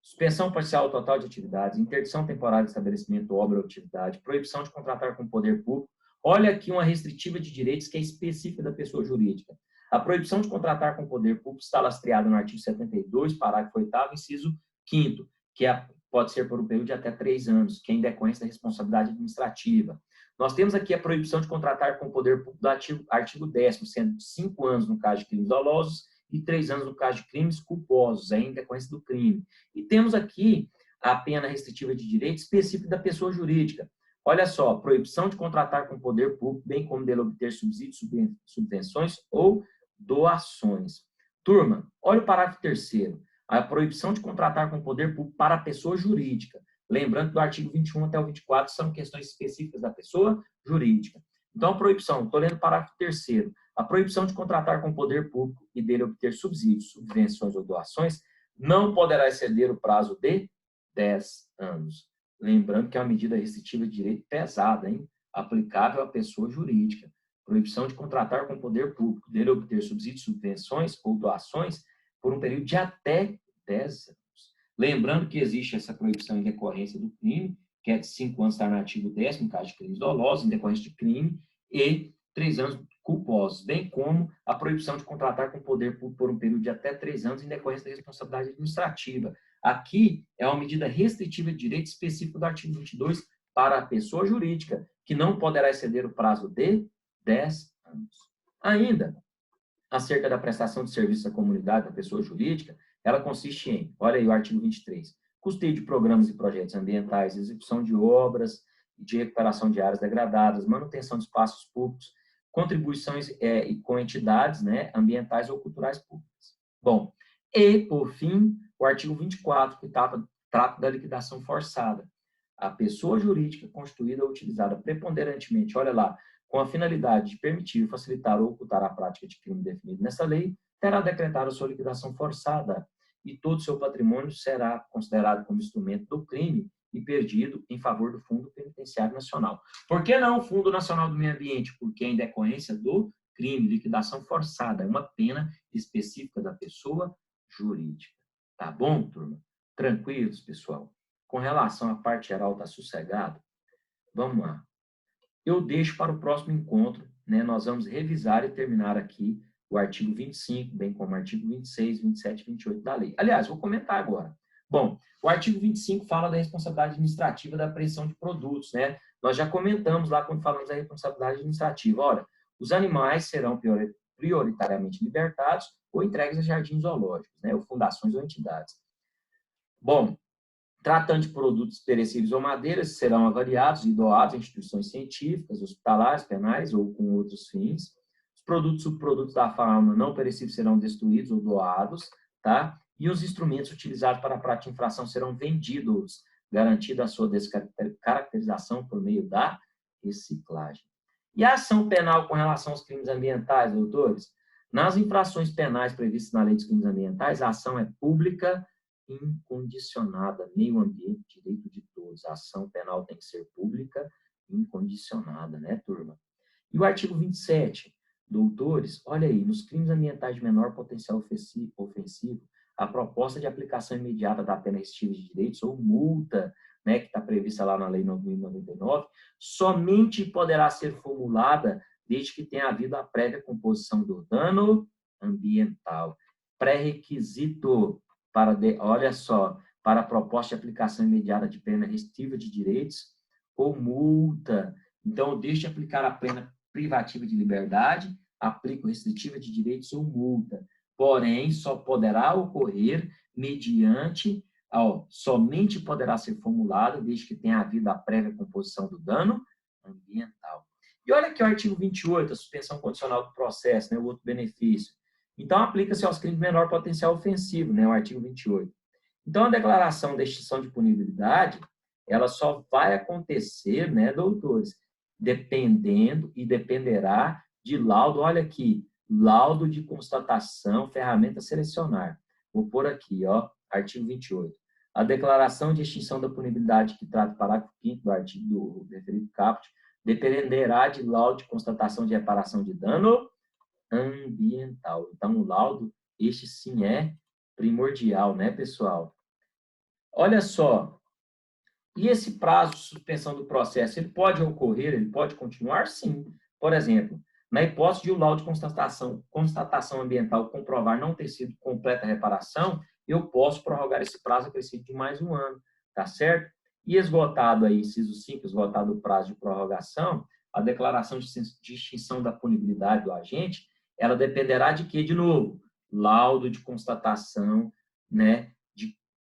suspensão parcial ou total de atividades, interdição temporária de estabelecimento, obra ou atividade, proibição de contratar com o poder público. Olha aqui uma restritiva de direitos que é específica da pessoa jurídica. A proibição de contratar com o poder público está lastreada no artigo 72, parágrafo 8º, inciso 5º, que pode ser por um período de até 3 anos, que é em decorrência da responsabilidade administrativa. Nós temos aqui a proibição de contratar com o poder público do artigo 10º, sendo 5 anos no caso de crimes dolosos e 3 anos no caso de crimes culposos, em decorrência do crime. E temos aqui a pena restritiva de direito específica da pessoa jurídica. Olha só, proibição de contratar com o poder público, bem como dele obter subsídios, subvenções ou doações. Turma, olha o parágrafo 3º. A proibição de contratar com o poder público para a pessoa jurídica. Lembrando que do artigo 21 até o 24 são questões específicas da pessoa jurídica. Então, a proibição, estou lendo o parágrafo 3º. A proibição de contratar com o poder público e dele obter subsídios, subvenções ou doações não poderá exceder o prazo de 10 anos. Lembrando que é uma medida restritiva de direito pesada, hein? Aplicável à pessoa jurídica. Proibição de contratar com o poder público, dele obter subsídios, subvenções ou doações por um período de até 10 anos. Lembrando que existe essa proibição em decorrência do crime, que é de 5 anos, está no artigo 10º, no caso de crimes dolosos, em decorrência de crime, e 3 anos culposos, bem como a proibição de contratar com o poder público por um período de até 3 anos em decorrência da responsabilidade administrativa. Aqui é uma medida restritiva de direito específico do artigo 22 para a pessoa jurídica, que não poderá exceder o prazo de 10 anos. Ainda, acerca da prestação de serviços à comunidade da pessoa jurídica, ela consiste em, olha aí o artigo 23, custeio de programas e projetos ambientais, execução de obras de recuperação de áreas degradadas, manutenção de espaços públicos, contribuições com entidades, né, ambientais ou culturais públicas. Bom, e, por fim, o artigo 24, que trata da liquidação forçada. A pessoa jurídica constituída ou utilizada preponderantemente, olha lá, com a finalidade de permitir, facilitar ou ocultar a prática de crime definido nessa lei, terá decretado a sua liquidação forçada e todo o seu patrimônio será considerado como instrumento do crime e perdido em favor do Fundo Penitenciário Nacional. Por que não o Fundo Nacional do Meio Ambiente? Porque é em decorrência do crime, liquidação forçada, é uma pena específica da pessoa jurídica. Tá bom, turma? Tranquilos, pessoal? Com relação à parte geral, tá sossegado? Vamos lá. Eu deixo para o próximo encontro, né? Nós vamos revisar e terminar aqui o artigo 25, bem como o artigo 26, 27 e 28 da lei. Aliás, vou comentar agora. Bom, o artigo 25 fala da responsabilidade administrativa da apreensão de produtos, né? Nós já comentamos lá quando falamos da responsabilidade administrativa. Olha, os animais serão prioritariamente libertados ou entregues a jardins zoológicos, né? Ou fundações ou entidades. Bom, tratando de produtos perecíveis ou madeiras, serão avaliados e doados a instituições científicas, hospitalares, penais ou com outros fins. Os produtos e subprodutos da fauna não perecíveis serão destruídos ou doados, tá? E os instrumentos utilizados para a prática de infração serão vendidos, garantida a sua descaracterização por meio da reciclagem. E a ação penal com relação aos crimes ambientais, doutores? Nas infrações penais previstas na Lei dos Crimes Ambientais, a ação é pública, incondicionada, meio ambiente, direito de todos. A ação penal tem que ser pública, incondicionada, né, turma? E o artigo 27, doutores, olha aí, nos crimes ambientais de menor potencial ofensivo, a proposta de aplicação imediata da pena restritiva de direitos ou multa, né, que está prevista lá na Lei 9.099, somente poderá ser formulada desde que tenha havido a prévia composição do dano ambiental. Pré-requisito para, olha só, para a proposta de aplicação imediata de pena restritiva de direitos ou multa. Então, eu deixo de aplicar a pena privativa de liberdade, aplico restritiva de direitos ou multa. Porém, só poderá ocorrer mediante, somente poderá ser formulado desde que tenha havido a prévia composição do dano ambiental. E olha aqui o artigo 28, a suspensão condicional do processo, né, o outro benefício. Então, aplica-se aos crimes de menor potencial ofensivo, né, o artigo 28. Então, a declaração de extinção de punibilidade, ela só vai acontecer, né, doutores, dependendo e dependerá de laudo, olha aqui, laudo de constatação, ferramenta selecionar. Vou pôr aqui, ó, artigo 28. A declaração de extinção da punibilidade que trata o parágrafo 5º do artigo do referido caput dependerá de laudo de constatação de reparação de dano ambiental. Então, o laudo, este sim é primordial, né, pessoal? Olha só, e esse prazo de suspensão do processo, ele pode ocorrer, ele pode continuar? Sim. Por exemplo, na hipótese de o laudo de constatação ambiental comprovar não ter sido completa a reparação, eu posso prorrogar esse prazo acrescido de mais um ano, tá certo? E esgotado aí, inciso 5, esgotado o prazo de prorrogação, a declaração de extinção da punibilidade do agente, ela dependerá de quê? De novo, laudo de constatação, né,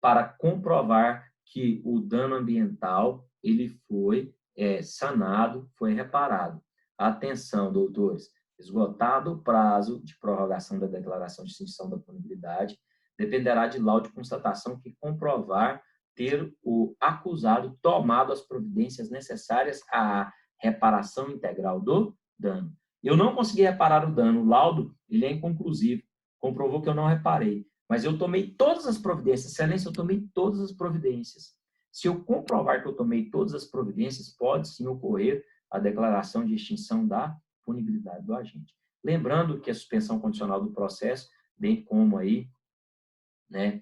para comprovar que o dano ambiental ele foi sanado, foi reparado. Atenção, doutores, esgotado o prazo de prorrogação da declaração de extinção da punibilidade, dependerá de laudo de constatação que comprovar ter o acusado tomado as providências necessárias à reparação integral do dano. Eu não consegui reparar o dano, o laudo ele é inconclusivo, comprovou que eu não reparei, mas eu tomei todas as providências. Excelência, eu tomei todas as providências. Se eu comprovar que eu tomei todas as providências, pode sim ocorrer a declaração de extinção da punibilidade do agente. Lembrando que a suspensão condicional do processo, bem como aí, né,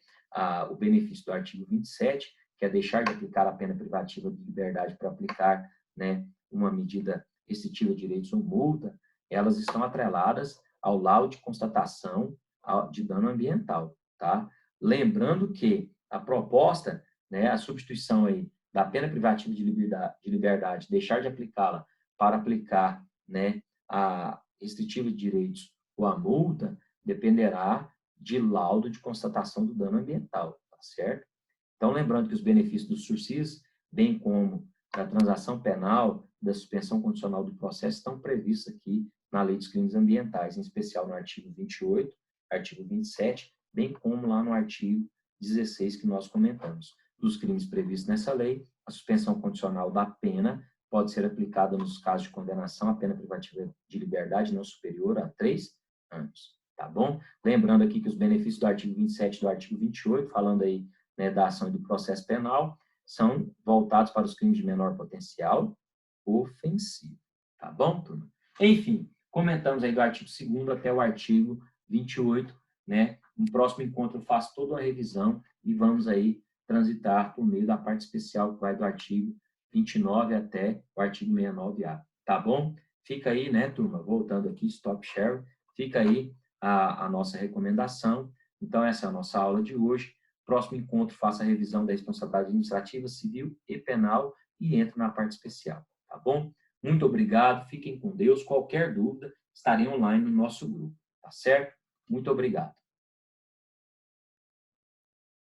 o benefício do artigo 27, que é deixar de aplicar a pena privativa de liberdade para aplicar, né, uma medida restritiva de direitos ou multa, elas estão atreladas ao laudo de constatação de dano ambiental, tá? Lembrando que a proposta, né, a substituição aí da pena privativa de liberdade, deixar de aplicá-la para aplicar, né, a restritiva de direitos ou a multa, dependerá de laudo de constatação do dano ambiental, tá certo? Então, lembrando que os benefícios do sursis, bem como da transação penal, da suspensão condicional do processo, estão previstos aqui na Lei dos Crimes Ambientais, em especial no artigo 28, artigo 27, bem como lá no artigo 16 que nós comentamos. Dos crimes previstos nessa lei, a suspensão condicional da pena pode ser aplicada nos casos de condenação à pena privativa de liberdade não superior a 3 anos, tá bom? Lembrando aqui que os benefícios do artigo 27 e do artigo 28, falando aí, né, da ação e do processo penal, são voltados para os crimes de menor potencial ofensivo, tá bom, turma? Enfim, comentamos aí do artigo 2º até o artigo 28, né? No próximo encontro eu faço toda uma revisão e vamos aí transitar por meio da parte especial que vai do artigo 29 até o artigo 69A, tá bom? Fica aí, né, turma, voltando aqui, stop share, fica aí a nossa recomendação. Então, essa é a nossa aula de hoje. Próximo encontro, faça a revisão da responsabilidade administrativa, civil e penal e entre na parte especial, tá bom? Muito obrigado, fiquem com Deus. Qualquer dúvida, estarei online no nosso grupo, tá certo? Muito obrigado.